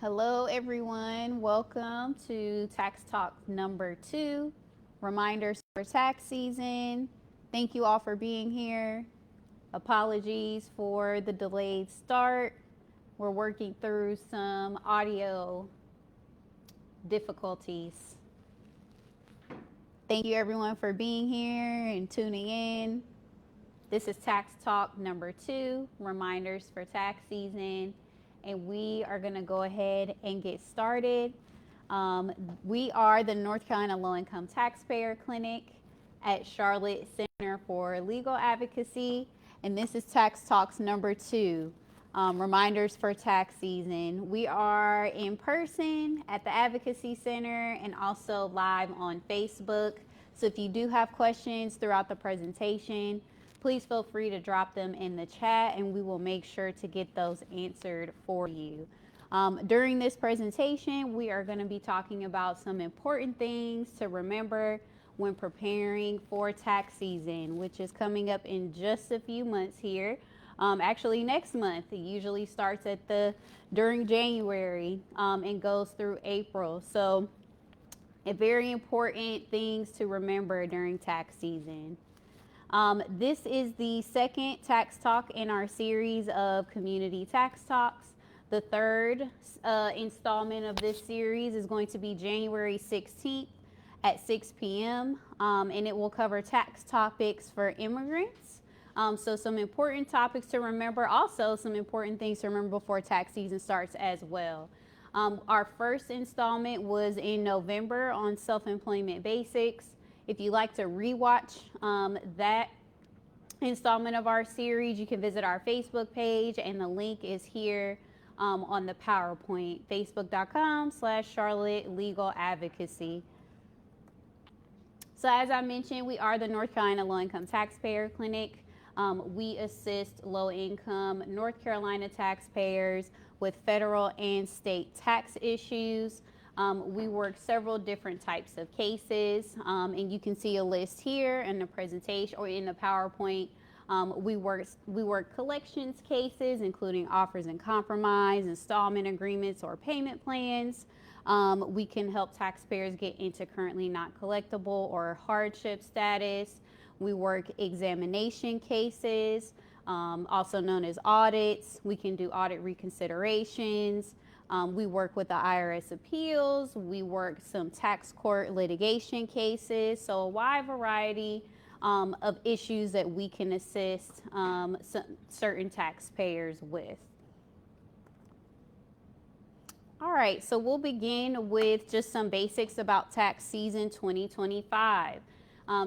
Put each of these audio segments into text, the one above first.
Hello, everyone. Welcome to Tax Talk number 2, reminders for tax season. Thank you all for being here. Apologies for the delayed start. We're working through some audio difficulties. Thank you, everyone, for being here and tuning in. This is Tax Talk number 2, reminders for tax season. And we are going to go ahead and get started. We are the North Carolina Low Income Taxpayer Clinic at Charlotte Center for Legal Advocacy. And this is Tax Talks number 2, reminders for tax season. We are in person at the Advocacy Center and also live on Facebook. So if you do have questions throughout the presentation, please feel free to drop them in the chat and we will make sure to get those answered for you. During this presentation, we are going to be talking about some important things to remember when preparing for tax season, which is coming up in just a few months here. Actually next month. It usually starts during January and goes through April. So very important things to remember during tax season. This is the second tax talk in our series of community tax talks. The third installment of this series is going to be January 16th at 6 p.m. And it will cover tax topics for immigrants. So some important topics to remember, also some important things to remember before tax season starts as well. Our first installment was in November on self-employment basics. If you'd like to rewatch that installment of our series, you can visit our Facebook page, and the link is here on the PowerPoint, facebook.com/Charlotte Legal Advocacy. So as I mentioned, we are the North Carolina Low Income Taxpayer Clinic. We assist low-income North Carolina taxpayers with federal and state tax issues. We work several different types of cases, and you can see a list here in the presentation or in the PowerPoint. We work collections cases, including offers and compromise, installment agreements, or payment plans. We can help taxpayers get into currently not collectible or hardship status. We work examination cases, also known as audits. We can do audit reconsiderations. We work with the IRS appeals. We work some tax court litigation cases. So a wide variety of issues that we can assist certain taxpayers with. All right, so we'll begin with just some basics about tax season 2025.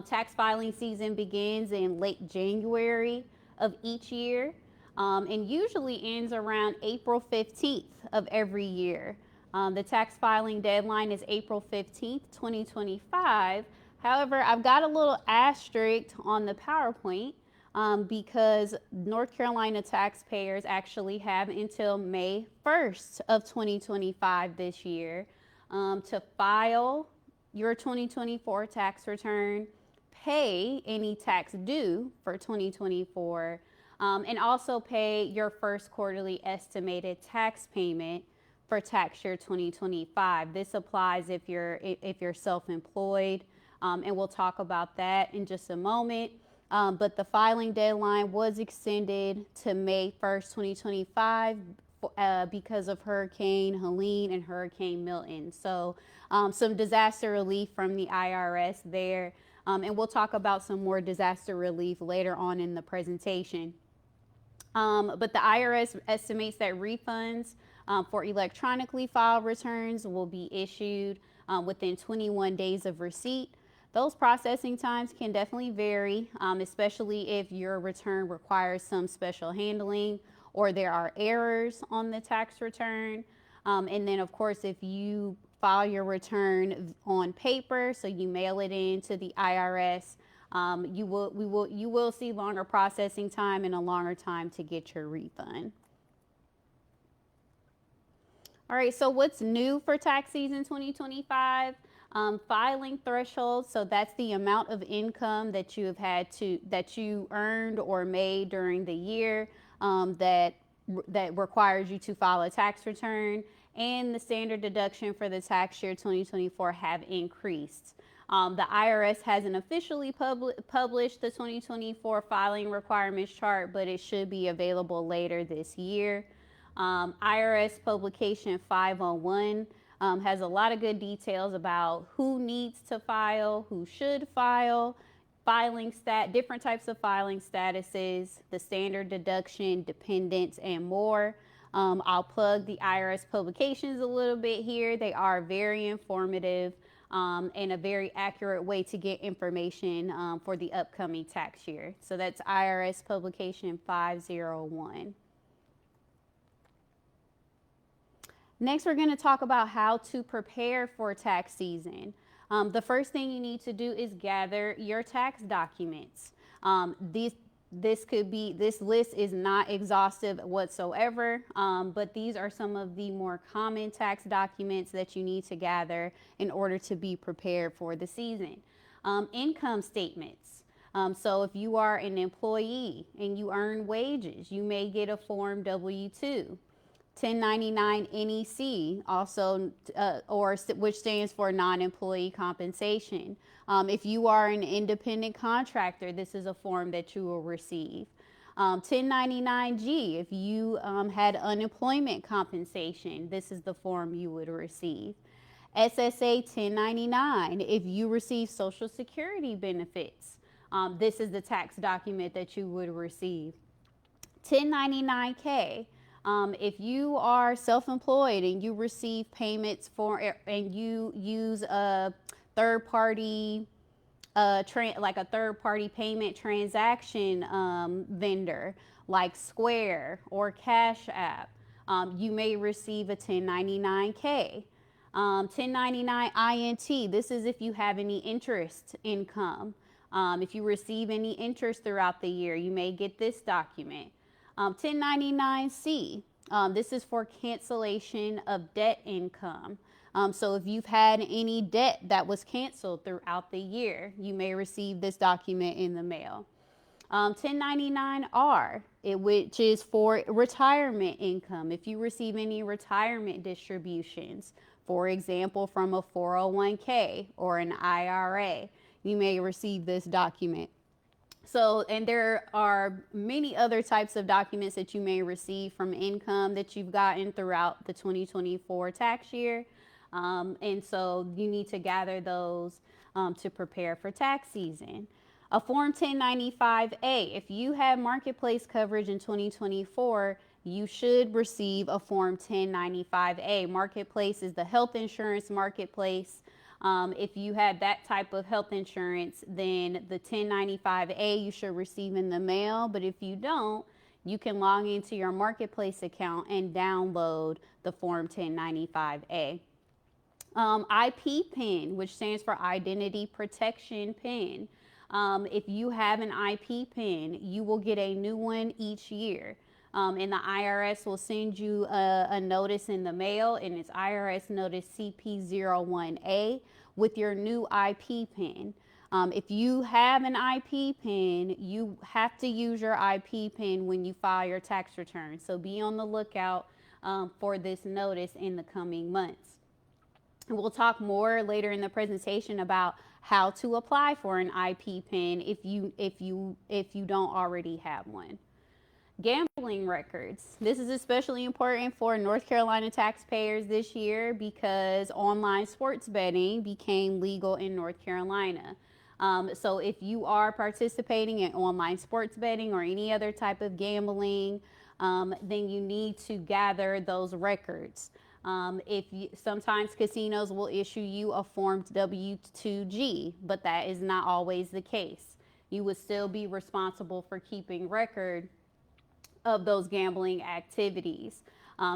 Tax filing season begins in late January of each year. And usually ends around April 15th of every year. The tax filing deadline is April 15th, 2025. However, I've got a little asterisk on the PowerPoint because North Carolina taxpayers actually have until May 1st of 2025 this year to file your 2024 tax return, pay any tax due for 2024, and also pay your first quarterly estimated tax payment for tax year 2025. This applies if you're self-employed, and we'll talk about that in just a moment. But the filing deadline was extended to May 1st, 2025 because of Hurricane Helene and Hurricane Milton. So some disaster relief from the IRS there, and we'll talk about some more disaster relief later on in the presentation. But the IRS estimates that refunds for electronically filed returns will be issued within 21 days of receipt. Those processing times can definitely vary, especially if your return requires some special handling or there are errors on the tax return. And then, of course, if you file your return on paper, so you mail it in to the IRS, you will see longer processing time and a longer time to get your refund. All right, so what's new for tax season 2025? Filing threshold, so that's the amount of income that you earned or made during the year that requires you to file a tax return, and the standard deduction for the tax year 2024 have increased. The IRS hasn't officially published the 2024 filing requirements chart, but it should be available later this year. IRS publication 501 has a lot of good details about who needs to file, who should file, different types of filing statuses, the standard deduction, dependents, and more. I'll plug the IRS publications a little bit here. They are very informative and a very accurate way to get information for the upcoming tax year. So that's IRS publication 501. Next, we're going to talk about how to prepare for tax season. The first thing you need to do is gather your tax documents. This list is not exhaustive whatsoever, but these are some of the more common tax documents that you need to gather in order to be prepared for the season. Income statements. So if you are an employee and you earn wages, you may get a Form W-2. 1099 NEC, also, which stands for non-employee compensation. If you are an independent contractor, this is a form that you will receive. 1099-G, if you had unemployment compensation, this is the form you would receive. SSA 1099, if you receive Social Security benefits, this is the tax document that you would receive. 1099-K, if you are self-employed and you receive payments and you use a third-party, like a third-party payment transaction vendor, like Square or Cash App, you may receive a 1099-K. 1099 INT, this is if you have any interest income. If you receive any interest throughout the year, you may get this document. 1099-C, this is for cancellation of debt income. So if you've had any debt that was canceled throughout the year, you may receive this document in the mail. 1099-R, which is for retirement income. If you receive any retirement distributions, for example, from a 401k or an IRA, you may receive this document. So, and there are many other types of documents that you may receive from income that you've gotten throughout the 2024 tax year. And so you need to gather those to prepare for tax season. A Form 1095-A, if you have marketplace coverage in 2024, you should receive a Form 1095-A. Marketplace is the health insurance marketplace. If you had that type of health insurance, then the 1095-A you should receive in the mail. But if you don't, you can log into your marketplace account and download the Form 1095-A. IP PIN, which stands for Identity Protection PIN. If you have an IP PIN, you will get a new one each year. And the IRS will send you a notice in the mail, and it's IRS Notice CP01A with your new IP PIN. If you have an IP PIN, you have to use your IP PIN when you file your tax return. So be on the lookout for this notice in the coming months. And we'll talk more later in the presentation about how to apply for an IP PIN if you don't already have one. Gambling records. This is especially important for North Carolina taxpayers this year because online sports betting became legal in North Carolina. So if you are participating in online sports betting or any other type of gambling, then you need to gather those records. Sometimes casinos will issue you a Form W-2G, but that is not always the case. You would still be responsible for keeping record of those gambling activities.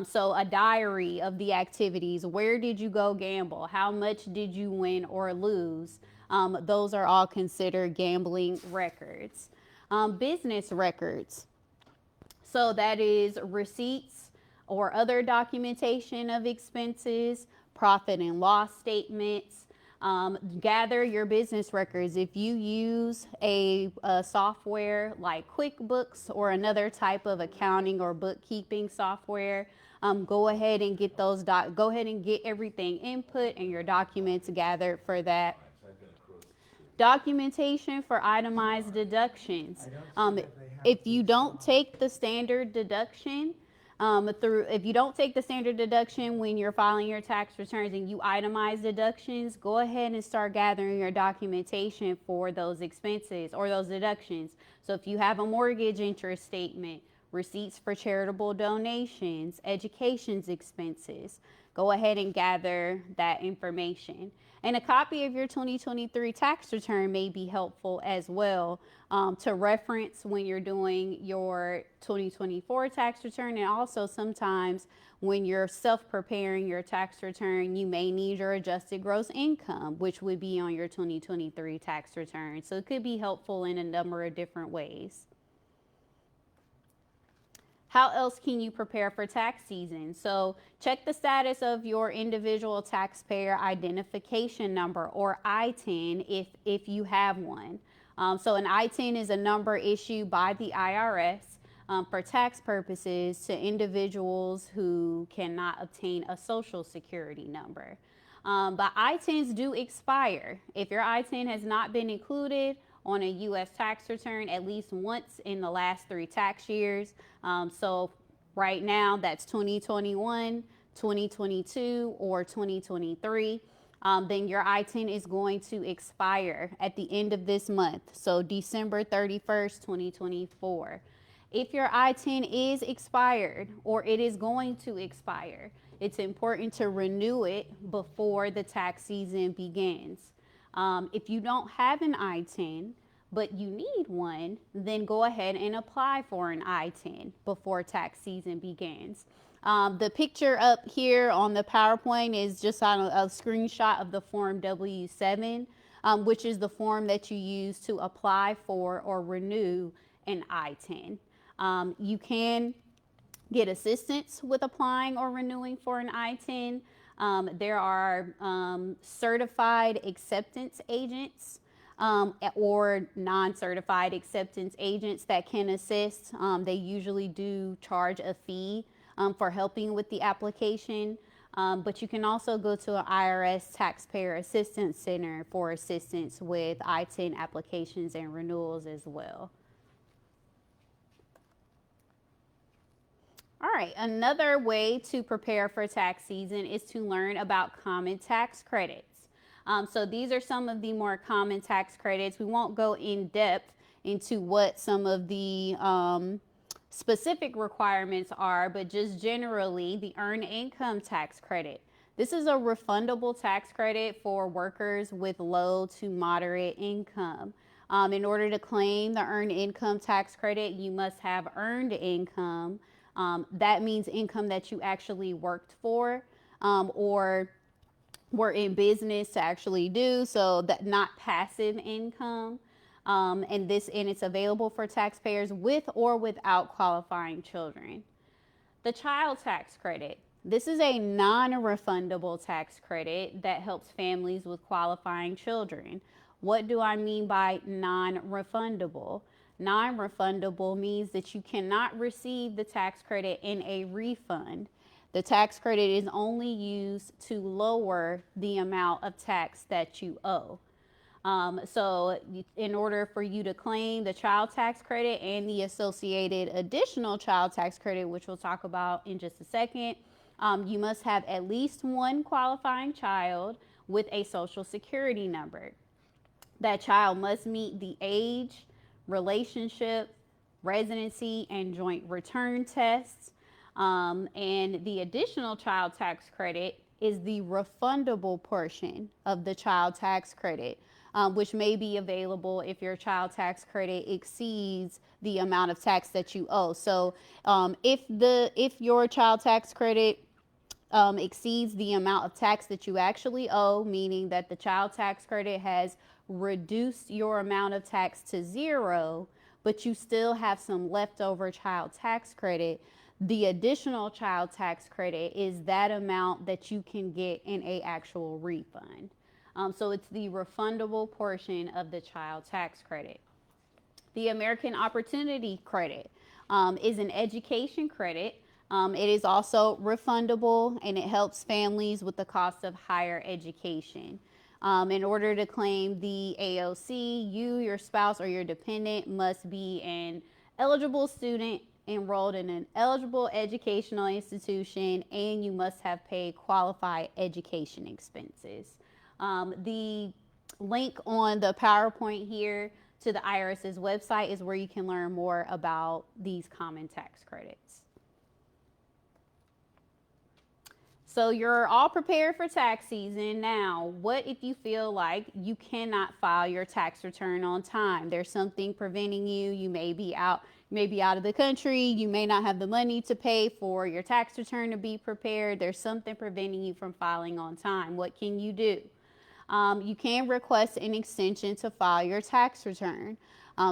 So a diary of the activities. Where did you go gamble? How much did you win or lose? Those are all considered gambling records. Business records. So that is receipts or other documentation of expenses, profit and loss statements. Gather your business records. If you use a software like QuickBooks or another type of accounting or bookkeeping software, go ahead and get go ahead and get everything input and your documents gathered for that. Documentation for itemized deductions. If you don't take the standard deduction, if you don't take the standard deduction when you're filing your tax returns and you itemize deductions, go ahead and start gathering your documentation for those expenses or those deductions. So if you have a mortgage interest statement, receipts for charitable donations, education's expenses, go ahead and gather that information. And a copy of your 2023 tax return may be helpful as well, to reference when you're doing your 2024 tax return. And also sometimes when you're self-preparing your tax return, you may need your adjusted gross income, which would be on your 2023 tax return. So it could be helpful in a number of different ways. How else can you prepare for tax season? So check the status of your individual taxpayer identification number, or ITIN, if you have one. So an ITIN is a number issued by the IRS for tax purposes to individuals who cannot obtain a social security number. But ITINs do expire. If your ITIN has not been included on a U.S. tax return at least once in the last 3 tax years. So right now that's 2021, 2022, or 2023. Then your ITIN is going to expire at the end of this month. So December 31st, 2024. If your ITIN is expired or it is going to expire, it's important to renew it before the tax season begins. If you don't have an ITIN, but you need one, then go ahead and apply for an ITIN before tax season begins. The picture up here on the PowerPoint is just on a screenshot of the Form W-7, which is the form that you use to apply for or renew an ITIN. You can get assistance with applying or renewing for an ITIN. There are certified acceptance agents or non-certified acceptance agents that can assist. They usually do charge a fee for helping with the application, but you can also go to an IRS Taxpayer Assistance Center for assistance with ITIN applications and renewals as well. All right, another way to prepare for tax season is to learn about common tax credits. So these are some of the more common tax credits. We won't go in depth into what some of the specific requirements are, but just generally the earned income tax credit. This is a refundable tax credit for workers with low to moderate income. In order to claim the earned income tax credit, you must have earned income. That means income that you actually worked for or were in business to actually do, so that not passive income. And it's available for taxpayers with or without qualifying children. The child tax credit. This is a non-refundable tax credit that helps families with qualifying children. What do I mean by non-refundable? Non-refundable means that you cannot receive the tax credit in a refund. The tax credit is only used to lower the amount of tax that you owe. So in order for you to claim the child tax credit and the associated additional child tax credit, which we'll talk about in just a second, you must have at least one qualifying child with a social security number. That child must meet the age, relationship, residency, and joint return tests. And the additional child tax credit is the refundable portion of the child tax credit, which may be available if your child tax credit exceeds the amount of tax that you owe. So if your child tax credit exceeds the amount of tax that you actually owe, meaning that the child tax credit has reduced your amount of tax to 0, but you still have some leftover child tax credit, the additional child tax credit is that amount that you can get in an actual refund. So it's the refundable portion of the child tax credit. The American Opportunity Credit is an education credit It is also refundable, and it helps families with the cost of higher education. In order to claim the AOC, you, your spouse, or your dependent must be an eligible student enrolled in an eligible educational institution, and you must have paid qualified education expenses. The link on the PowerPoint here to the IRS's website is where you can learn more about these common tax credits. So you're all prepared for tax season. Now, what if you feel like you cannot file your tax return on time? There's something preventing you. You may be out of the country. You may not have the money to pay for your tax return to be prepared. There's something preventing you from filing on time. What can you do? You can request an extension to file your tax return.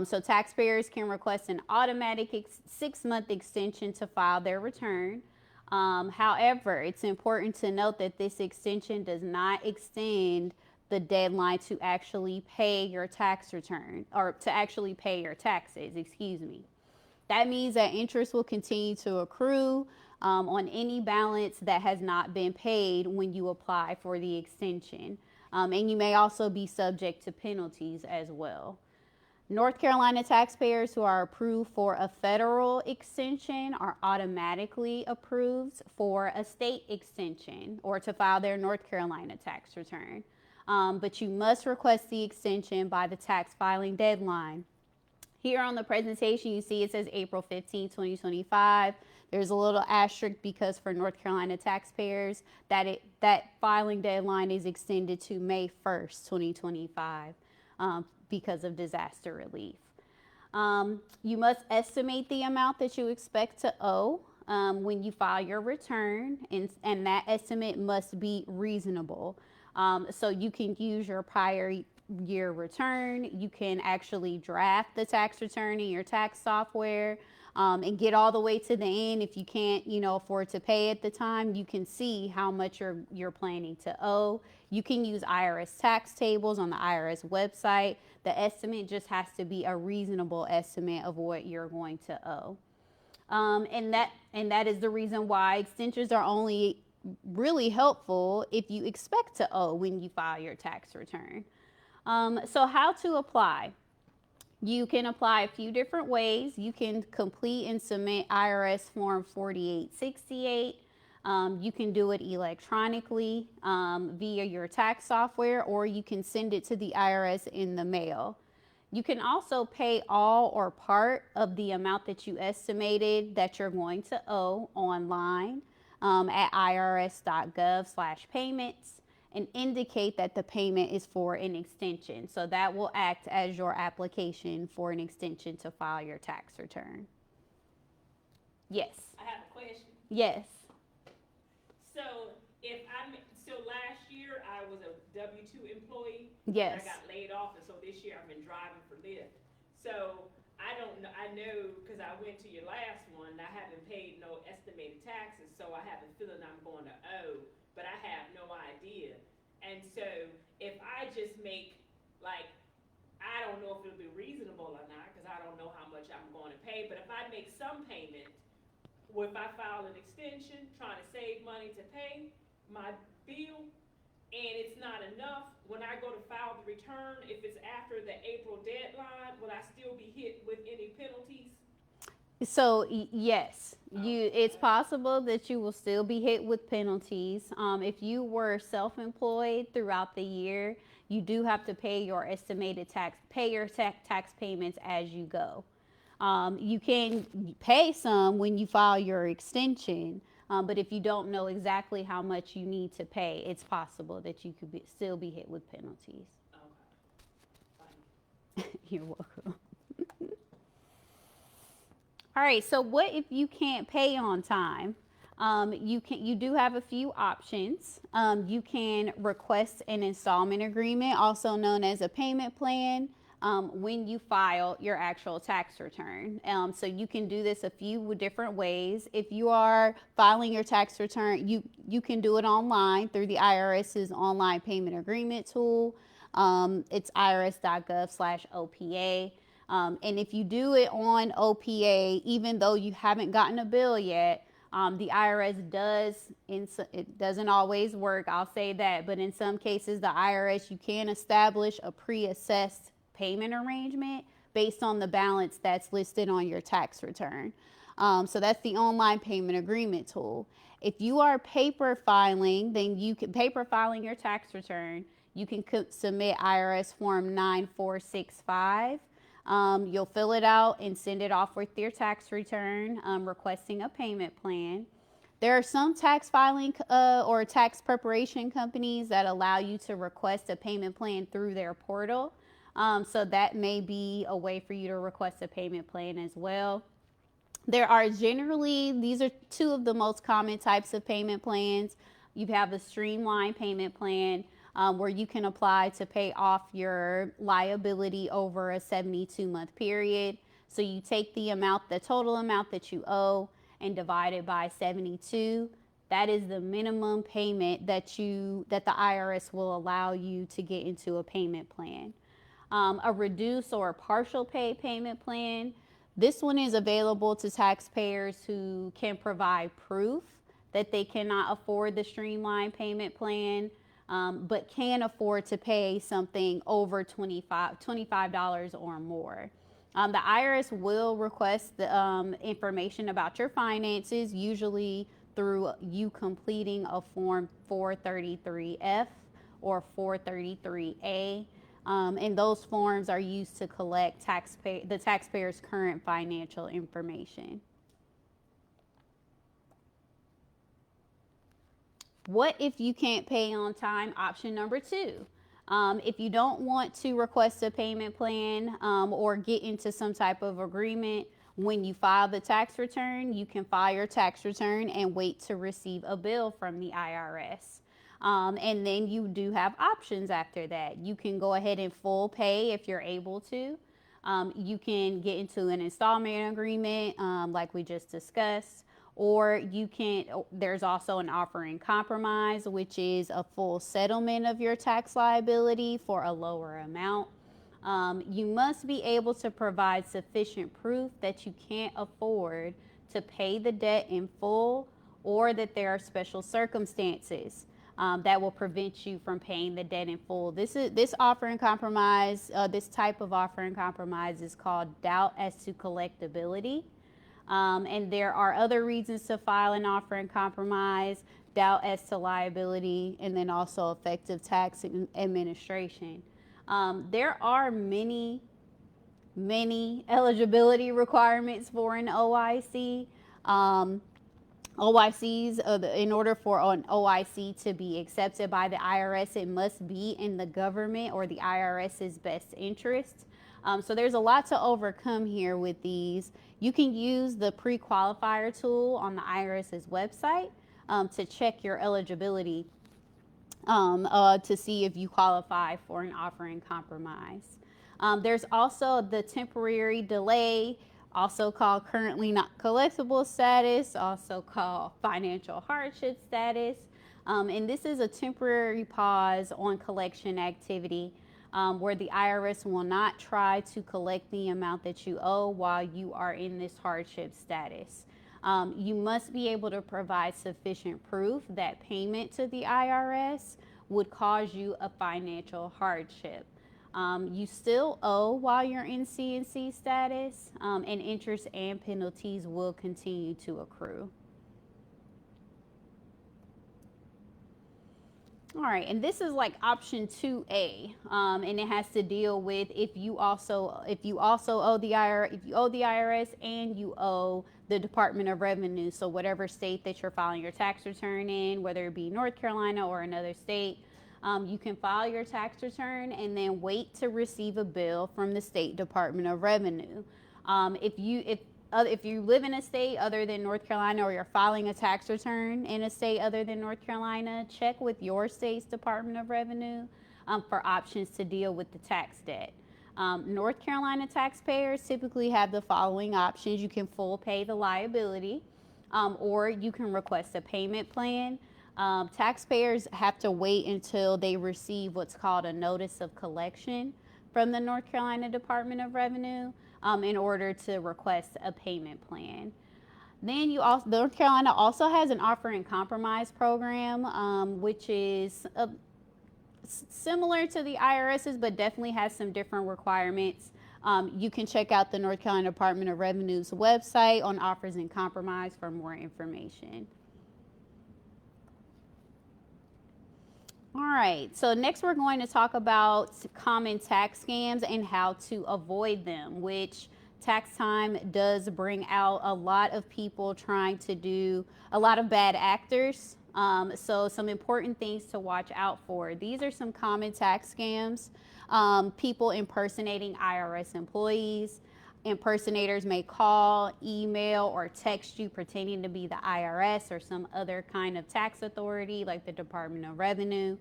So taxpayers can request an automatic 6-month extension to file their return. However, it's important to note that this extension does not extend the deadline to actually pay your tax return, or to actually pay your taxes, excuse me. That means that interest will continue to accrue on any balance that has not been paid when you apply for the extension. And you may also be subject to penalties as well. North Carolina taxpayers who are approved for a federal extension are automatically approved for a state extension or to file their North Carolina tax return. But you must request the extension by the tax filing deadline. Here on the presentation, you see it says April 15, 2025. There's a little asterisk because for North Carolina taxpayers, that filing deadline is extended to May 1st, 2025. Because of disaster relief. You must estimate the amount that you expect to owe when you file your return, and that estimate must be reasonable. So you can use your prior year return. You can actually draft the tax return in your tax software and get all the way to the end. If you can't, afford to pay at the time, you can see how much you're planning to owe. You can use IRS tax tables on the IRS website. The estimate just has to be a reasonable estimate of what you're going to owe. And that is the reason why extensions are only really helpful if you expect to owe when you file your tax return. So how to apply? You can apply a few different ways. You can complete and submit IRS Form 4868. You can do it electronically via your tax software, or you can send it to the IRS in the mail. You can also pay all or part of the amount that you estimated that you're going to owe online at irs.gov/payments and indicate that the payment is for an extension. So that will act as your application for an extension to file your tax return. Yes. I have a question. Yes. So last year I was a W-2 employee. Yes. And I got laid off, and so this year I've been driving for Lyft. So I don't know. I know because I went to your last one. I haven't paid no estimated taxes, so I have a feeling I'm going to owe, but I have no idea. And so if I just make I don't know if it'll be reasonable or not because I don't know how much I'm going to pay. But if I make some payment, or if I file an extension trying to save money to pay my bill, and it's not enough, when I go to file the return, if it's after the April deadline, will I still be hit with any penalties? So yes, it's possible that you will still be hit with penalties. If you were self-employed throughout the year, you do have to pay your estimated tax payments as you go. You can pay some when you file your extension, but if you don't know exactly how much you need to pay, it's possible that you could still be hit with penalties. Okay. You're welcome. All right, so what if you can't pay on time? You do have a few options. You can request an installment agreement, also known as a payment plan, when you file your actual tax return. So you can do this a few different ways. If you are filing your tax return, you can do it online through the IRS's online payment agreement tool. It's irs.gov/OPA. And if you do it on OPA, even though you haven't gotten a bill yet, The IRS does, it doesn't always work, I'll say that, but in some cases, the IRS, you can establish a pre-assessed payment arrangement based on the balance that's listed on your tax return. So that's the online payment agreement tool. If you are paper filing, then you can paper filing your tax return. You can submit IRS Form 9465. You'll fill it out and send it off with your tax return, requesting a payment plan. There are some tax filing or tax preparation companies that allow you to request a payment plan through their portal. So that may be a way for you to request a payment plan as well. There are generally, these are two of the most common types of payment plans. You have the streamlined payment plan, where you can apply to pay off your liability over a 72-month period. So you take the amount, the total amount that you owe, and divide it by 72. That is the minimum payment that the IRS will allow you to get into a payment plan. A reduced or partial pay payment plan. This one is available to taxpayers who can provide proof that they cannot afford the streamlined payment plan, but can afford to pay something over $25 or more. The IRS will request the information about your finances, usually through you completing a Form 433F or 433A. And those forms are used to collect the taxpayer's current financial information. What if you can't pay on time? Option number 2. If you don't want to request a payment plan or get into some type of agreement when you file the tax return, you can file your tax return and wait to receive a bill from the IRS. And then you do have options after that. You can go ahead and full pay if you're able to. You can get into an installment agreement like we just discussed, or there's also an offer in compromise, which is a full settlement of your tax liability for a lower amount. You must be able to provide sufficient proof that you can't afford to pay the debt in full, or that there are special circumstances that will prevent you from paying the debt in full. This offer in compromise, this type of offer in compromise is called doubt as to collectability. And there are other reasons to file an offer in compromise: doubt as to liability, and then also effective tax administration. There are many eligibility requirements for an OIC. OICs, in order for an OIC to be accepted by the IRS, it must be in the government or the IRS's best interest. So there's a lot to overcome here with these. You can use the pre-qualifier tool on the IRS's website to check your eligibility to see if you qualify for an offer in compromise. There's also the temporary delay, also called currently not collectible status, also called financial hardship status. And this is a temporary pause on collection activity where the IRS will not try to collect the amount that you owe while you are in this hardship status. You must be able to provide sufficient proof that payment to the IRS would cause you a financial hardship. You still owe while you're in CNC status, and interest and penalties will continue to accrue. All right, and this is like option 2A, and it has to deal with if you also owe the IRS and you owe the Department of Revenue. So whatever state that you're filing your tax return in, whether it be North Carolina or another state, you can file your tax return and then wait to receive a bill from the State Department of Revenue. If you live in a state other than North Carolina, or you're filing a tax return in a state other than North Carolina, check with your state's Department of Revenue for options to deal with the tax debt. North Carolina taxpayers typically have the following options. You can full pay the liability, or you can request a payment plan. Taxpayers have to wait until they receive what's called a notice of collection from the North Carolina Department of Revenue in order to request a payment plan. Then you also, North Carolina also has an offer and compromise program, which is similar to the IRS's, but definitely has some different requirements. You can check out the North Carolina Department of Revenue's website on offers and compromise for more information. All right, so next we're going to talk about common tax scams and how to avoid them, which tax time does bring out a lot of people trying to do a lot of bad actors. So some important things to watch out for. These are some common tax scams. People impersonating IRS employees. Impersonators may call, email, or text you pretending to be the IRS or some other kind of tax authority like the Department of Revenue.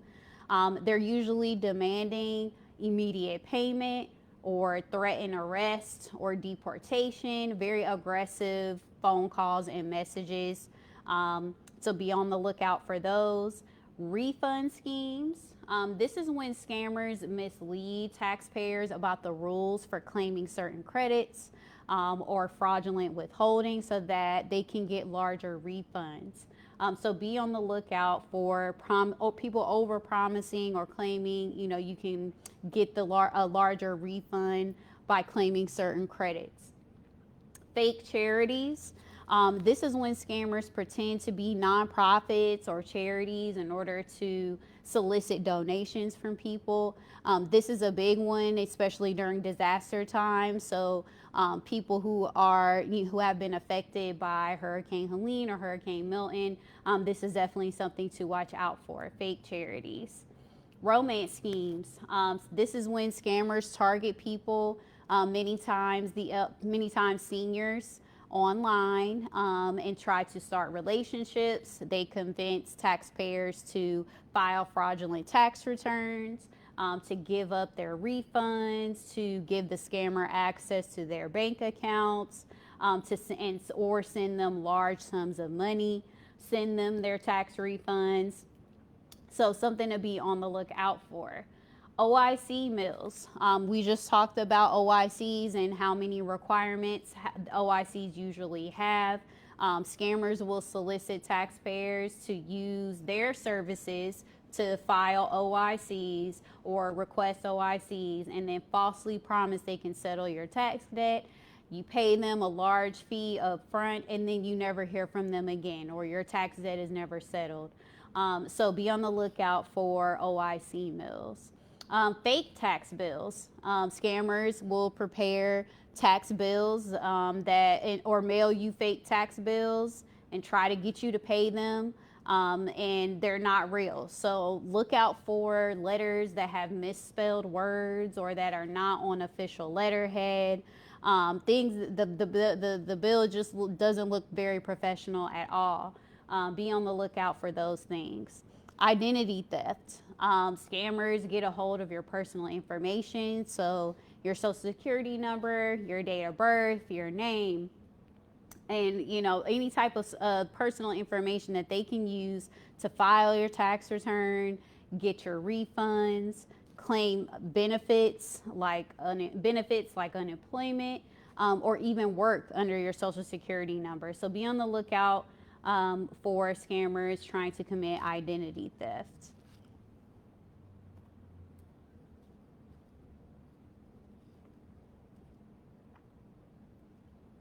They're usually demanding immediate payment or threaten arrest or deportation, very aggressive phone calls and messages. So be on the lookout for those. Refund schemes. This is when scammers mislead taxpayers about the rules for claiming certain credits or fraudulent withholding so that they can get larger refunds. So be on the lookout for people over promising or claiming, you can get a larger refund by claiming certain credits. Fake charities. This is when scammers pretend to be nonprofits or charities in order to solicit donations from people. This is a big one, especially during disaster time. So people who have been affected by Hurricane Helene or Hurricane Milton, this is definitely something to watch out for. Fake charities. Romance schemes. This is when scammers target people, many times seniors online, and try to start relationships. They convince taxpayers to file fraudulent tax returns, to give up their refunds, to give the scammer access to their bank accounts, or send them large sums of money, send them their tax refunds. So something to be on the lookout for. OIC mills. We just talked about OICs and how many requirements OICs usually have. Scammers will solicit taxpayers to use their services to file OICs or request OICs and then falsely promise they can settle your tax debt. You pay them a large fee up front and then you never hear from them again, or your tax debt is never settled. So be on the lookout for OIC mills. Fake tax bills. Scammers will prepare tax bills or mail you fake tax bills and try to get you to pay them, and they're not real. So look out for letters that have misspelled words or that are not on official letterhead. The bill just doesn't look very professional at all. Be on the lookout for those things. Identity theft. Scammers get a hold of your personal information, so your social security number, your date of birth, your name, and any type of personal information that they can use to file your tax return, get your refunds, claim benefits like unemployment, or even work under your social security number. So be on the lookout for scammers trying to commit identity theft.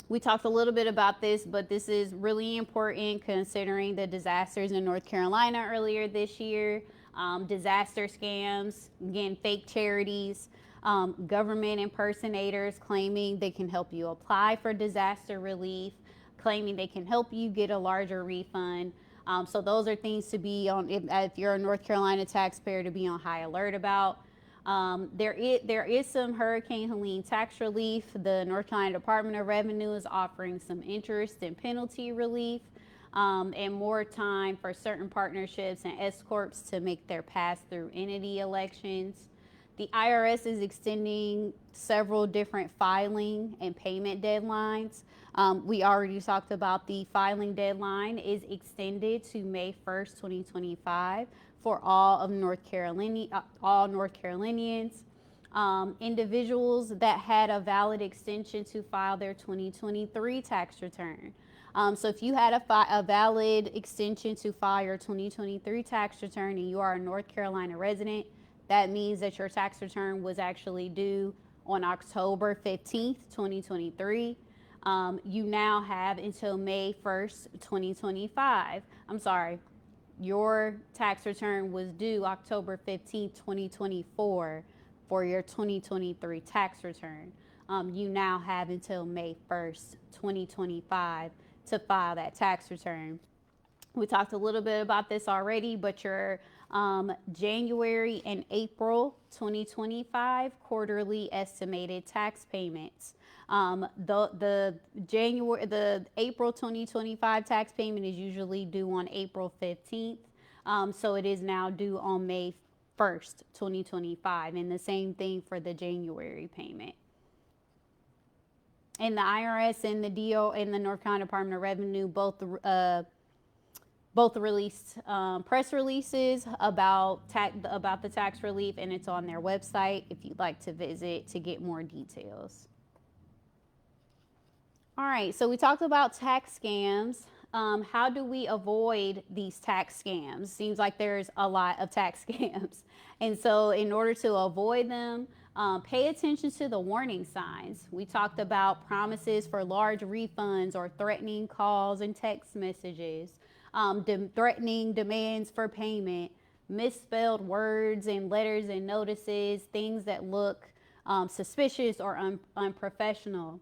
We talked a little bit about this, but this is really important considering the disasters in North Carolina earlier this year. Disaster scams, again, fake charities, government impersonators claiming they can help you apply for disaster relief, claiming they can help you get a larger refund. So those are things to be on, if you're a North Carolina taxpayer, to be on high alert about. There is some Hurricane Helene tax relief. The North Carolina Department of Revenue is offering some interest and penalty relief, and more time for certain partnerships and S corps to make their pass-through entity elections. The IRS is extending several different filing and payment deadlines. We already talked about the filing deadline is extended to May 1st, 2025 for all North Carolinians. Individuals that had a valid extension to file their 2023 tax return. So if you had a valid extension to file your 2023 tax return and you are a North Carolina resident, that means that your tax return was actually due on October 15th, 2023. You now have until May 1st, 2025. I'm sorry, your tax return was due October 15th, 2024 for your 2023 tax return. You now have until May 1st, 2025 to file that tax return. We talked a little bit about this already, but your January and April 2025 quarterly estimated tax payments. The April 2025 tax payment is usually due on April 15th. So it is now due on May 1st, 2025, and the same thing for the January payment. And the IRS and the DO and the North Carolina Department of Revenue both released press releases about the tax relief, and it's on their website if you'd like to visit to get more details. All right, so we talked about tax scams. How do we avoid these tax scams? Seems like there's a lot of tax scams. And so in order to avoid them, pay attention to the warning signs. We talked about promises for large refunds or threatening calls and text messages, threatening demands for payment, misspelled words and letters and notices, things that look suspicious or unprofessional.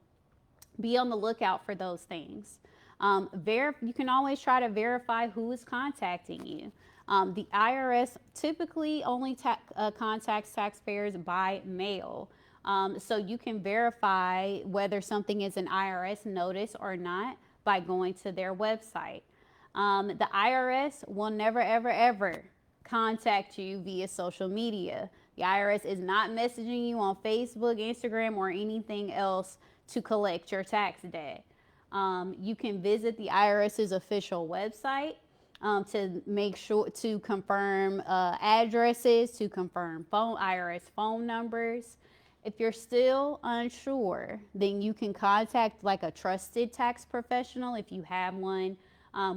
Be on the lookout for those things. You can always try to verify who is contacting you. The IRS typically only contacts taxpayers by mail. So you can verify whether something is an IRS notice or not by going to their website. The IRS will never, ever, ever contact you via social media. The IRS is not messaging you on Facebook, Instagram, or anything else to collect your tax debt. You can visit the IRS's official website to make sure to confirm addresses, to confirm IRS phone numbers. If you're still unsure, then you can contact like a trusted tax professional if you have one,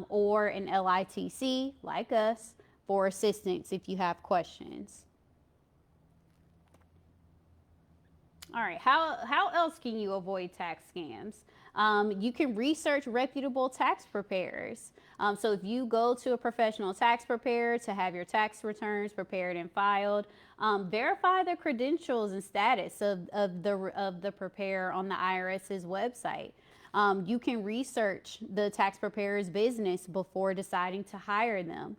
or an LITC like us for assistance if you have questions. All right, how else can you avoid tax scams? You can research reputable tax preparers. So if you go to a professional tax preparer to have your tax returns prepared and filed, verify the credentials and status of the preparer on the IRS's website. You can research the tax preparer's business before deciding to hire them.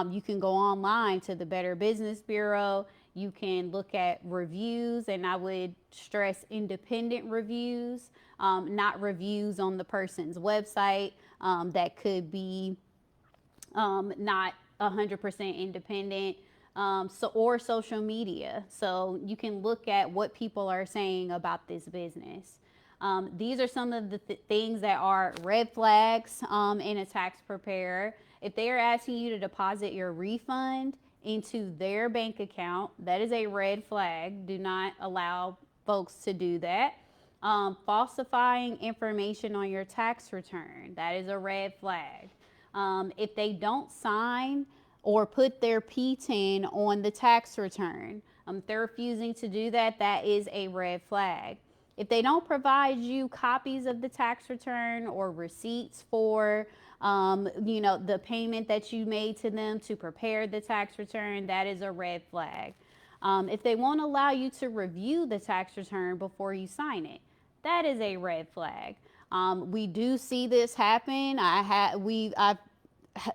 You can go online to the Better Business Bureau. You can look at reviews, and I would stress independent reviews, not reviews on the person's website that could be not 100% independent, or social media. So you can look at what people are saying about this business. These are some of the things that are red flags in a tax preparer. If they are asking you to deposit your refund into their bank account, that is a red flag. Do not allow folks to do that. Falsifying information on your tax return, that is a red flag. If they don't sign or put their PTIN on the tax return, if they're refusing to do that, that is a red flag. If they don't provide you copies of the tax return or receipts for the payment that you made to them to prepare the tax return, that is a red flag. If they won't allow you to review the tax return before you sign it, that is a red flag. We do see this happen. I've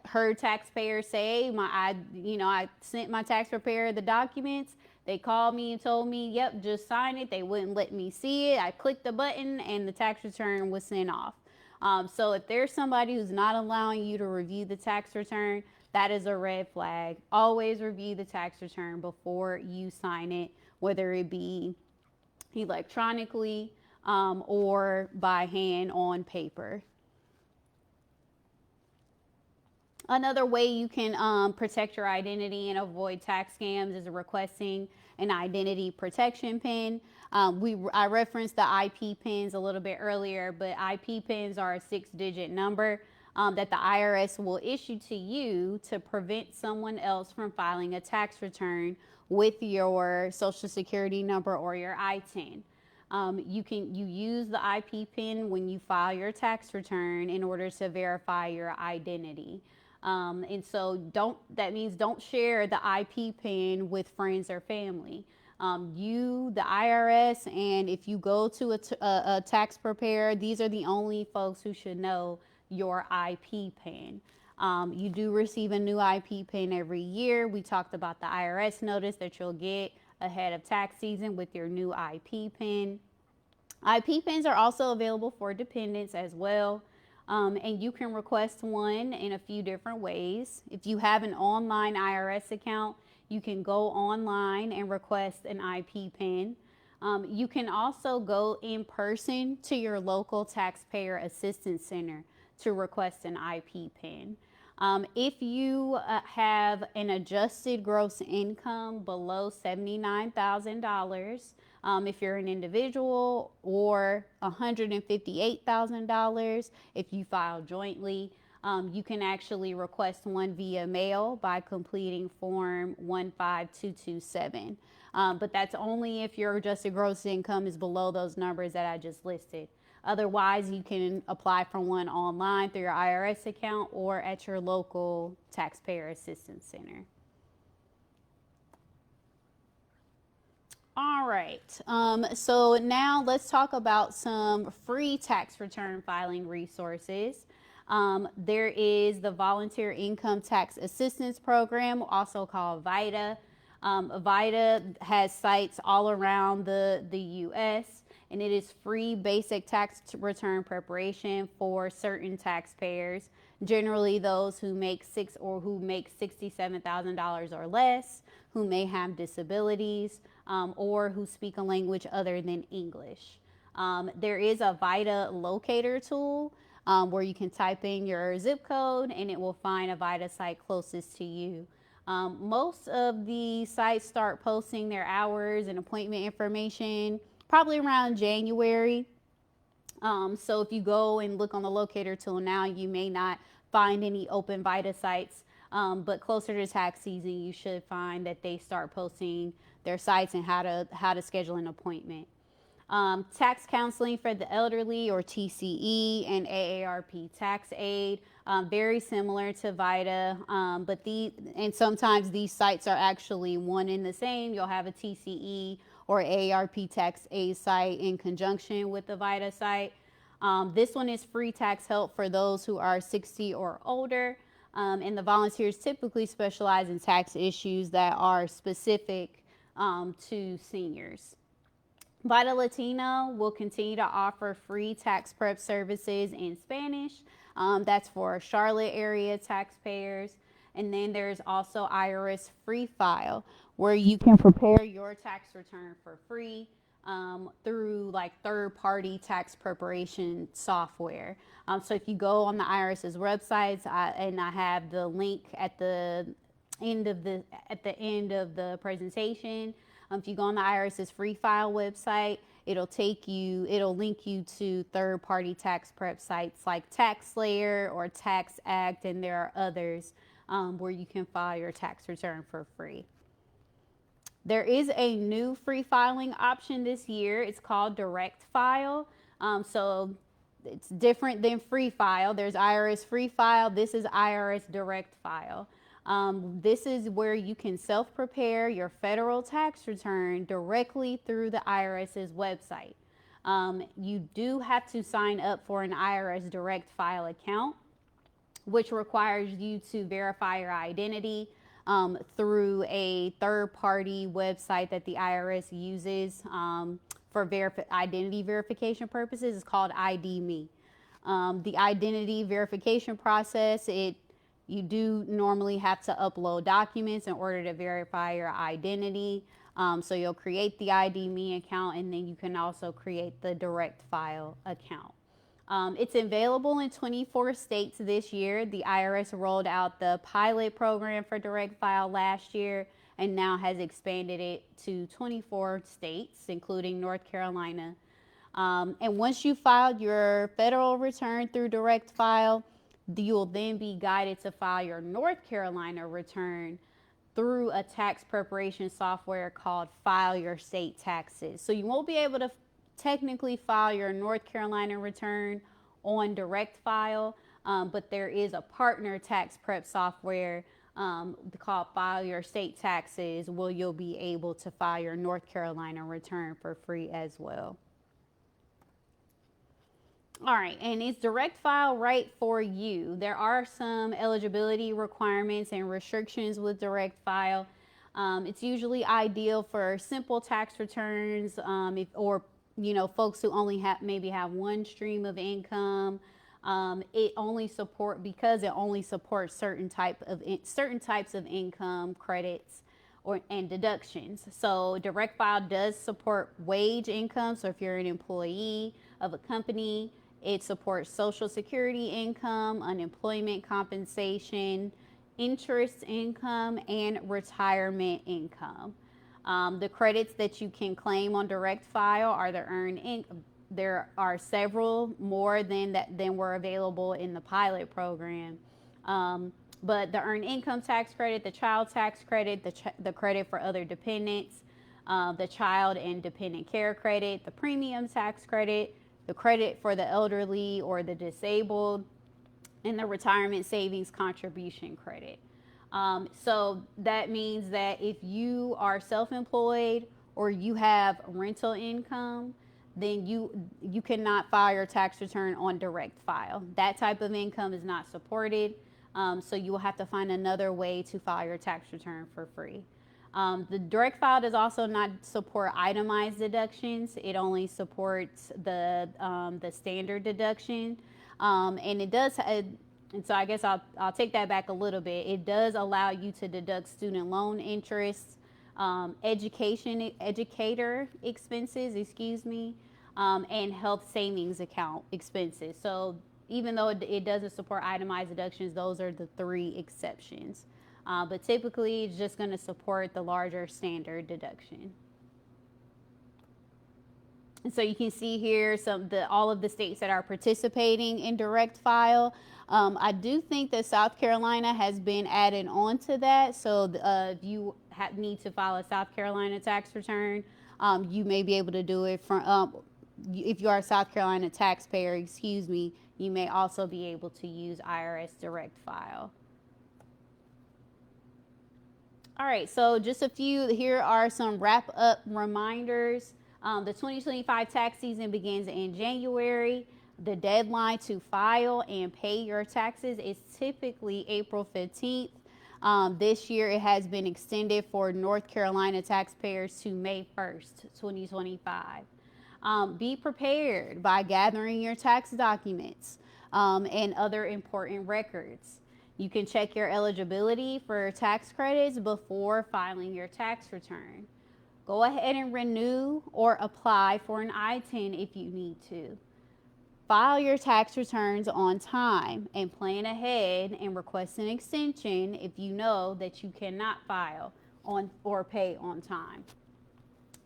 heard taxpayers say, I sent my tax preparer the documents. They called me and told me, yep, just sign it. They wouldn't let me see it. I clicked the button and the tax return was sent off. So if there's somebody who's not allowing you to review the tax return, that is a red flag. Always review the tax return before you sign it, whether it be electronically or by hand on paper. Another way you can protect your identity and avoid tax scams is requesting an identity protection pin. I referenced the IP pins a little bit earlier, but IP pins are a 6-digit number that the IRS will issue to you to prevent someone else from filing a tax return with your social security number or your ITIN. You use the IP pin when you file your tax return in order to verify your identity. And so that means don't share the IP pin with friends or family. The IRS, and if you go to a tax preparer, these are the only folks who should know your IP pin. You do receive a new IP pin every year. We talked about the IRS notice that you'll get ahead of tax season with your new IP pin. IP pins are also available for dependents as well. And you can request one in a few different ways. If you have an online IRS account, you can go online and request an IP pin. You can also go in person to your local taxpayer assistance center to request an IP pin. If you have an adjusted gross income below $79,000, if you're an individual, or $158,000 if you file jointly, you can actually request one via mail by completing Form 15227. But that's only if your adjusted gross income is below those numbers that I just listed. Otherwise, you can apply for one online through your IRS account or at your local taxpayer assistance center. All right, so now let's talk about some free tax return filing resources. There is the Volunteer Income Tax Assistance Program, also called VITA. VITA has sites all around the U.S., and it is free basic tax return preparation for certain taxpayers, generally those who make $67,000 or less, who may have disabilities, or who speak a language other than English. There is a VITA locator tool where you can type in your zip code and it will find a VITA site closest to you. Most of the sites start posting their hours and appointment information probably around January. So if you go and look on the locator tool now, you may not find any open VITA sites, but closer to tax season, you should find that they start posting their sites and how to schedule an appointment. Tax counseling for the elderly, or TCE, and AARP tax aid, very similar to VITA, and sometimes these sites are actually one and the same. You'll have a TCE or AARP tax aid site in conjunction with the VITA site. This one is free tax help for those who are 60 or older, and the volunteers typically specialize in tax issues that are specific to seniors. VITA Latino will continue to offer free tax prep services in Spanish. That's for Charlotte area taxpayers. And then there's also IRS Free File, where you can prepare your tax return for free through like third-party tax preparation software. So if you go on the IRS's websites, and I have the link at the end of the presentation. If you go on the IRS's Free File website, it'll link you to third-party tax prep sites like TaxSlayer or TaxAct, and there are others where you can file your tax return for free. There is a new free filing option this year. It's called Direct File. So it's different than Free File. There's IRS Free File. This is IRS Direct File. This is where you can self-prepare your federal tax return directly through the IRS's website. You do have to sign up for an IRS Direct File account, which requires you to verify your identity through a third-party website that the IRS uses for identity verification purposes. It's called ID.me. The identity verification process, you do normally have to upload documents in order to verify your identity. So you'll create the ID.me account, and then you can also create the Direct File account. It's available in 24 states this year. The IRS rolled out the pilot program for direct file last year and now has expanded it to 24 states, including North Carolina. And once you filed your federal return through direct file, you'll then be guided to file your North Carolina return through a tax preparation software called File Your State Taxes. So you won't be able to technically file your North Carolina return on direct file, but there is a partner tax prep software called File Your State Taxes where you'll be able to file your North Carolina return for free as well. All right, and is direct file right for you? There are some eligibility requirements and restrictions with direct file. It's usually ideal for simple tax returns, or folks who only have one stream of income. It only supports certain types of income credits and deductions. So direct file does support wage income. So if you're an employee of a company, it supports Social Security income, unemployment compensation, interest income, and retirement income. The credits that you can claim on direct file are the earned income. There are several more than were available in the pilot program. But the earned income tax credit, the child tax credit, the credit for other dependents, the child and dependent care credit, the premium tax credit, the credit for the elderly or the disabled, and the retirement savings contribution credit. So that means that if you are self-employed or you have rental income, then you cannot file your tax return on direct file. That type of income is not supported, so you will have to find another way to file your tax return for free. The direct file does also not support itemized deductions. It only supports the standard deduction, and it does. And so I guess I'll take that back a little bit. It does allow you to deduct student loan interest, educator expenses, and health savings account expenses. So even though it doesn't support itemized deductions, those are the 3 exceptions. But typically it's just going to support the larger standard deduction. And so you can see here all of the states that are participating in direct file. I do think that South Carolina has been added on to that. So if you need to file a South Carolina tax return, you may be able to do it from, if you are a South Carolina taxpayer, you may also be able to use IRS direct file. All right, so just here are some wrap-up reminders. The 2025 tax season begins in January. The deadline to file and pay your taxes is typically April 15th. This year it has been extended for North Carolina taxpayers to May 1st, 2025. Be prepared by gathering your tax documents and other important records. You can check your eligibility for tax credits before filing your tax return. Go ahead and renew or apply for an I-10 if you need to. File your tax returns on time and plan ahead and request an extension if you know that you cannot file on or pay on time.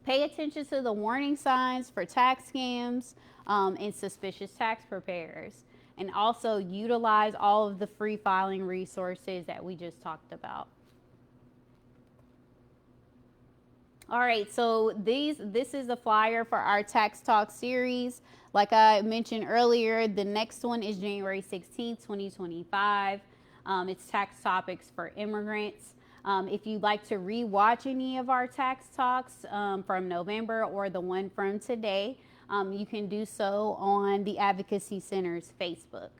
Pay attention to the warning signs for tax scams and suspicious tax preparers. And also utilize all of the free filing resources that we just talked about. All right, so this is the flyer for our Tax Talk series. Like I mentioned earlier, the next one is January 16th, 2025. It's tax topics for immigrants. If you'd like to rewatch any of our tax talks from November or the one from today, you can do so on the Advocacy Center's Facebook.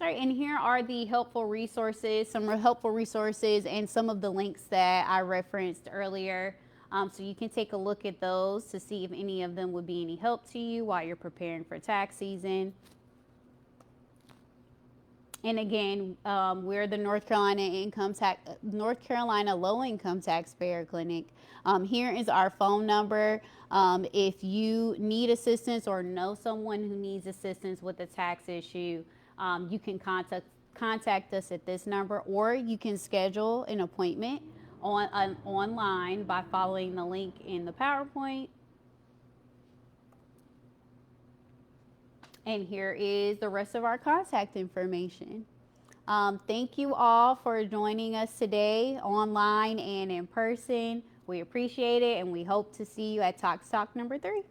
All right, and here are the helpful resources, and some of the links that I referenced earlier. So you can take a look at those to see if any of them would be any help to you while you're preparing for tax season. And again, we're the North Carolina Low Income Taxpayer Clinic. Here is our phone number. If you need assistance or know someone who needs assistance with a tax issue, you can contact us at this number, or you can schedule an appointment online by following the link in the PowerPoint. And here is the rest of our contact information. Thank you all for joining us today, online and in person. We appreciate it, and we hope to see you at Tax Talk number 3.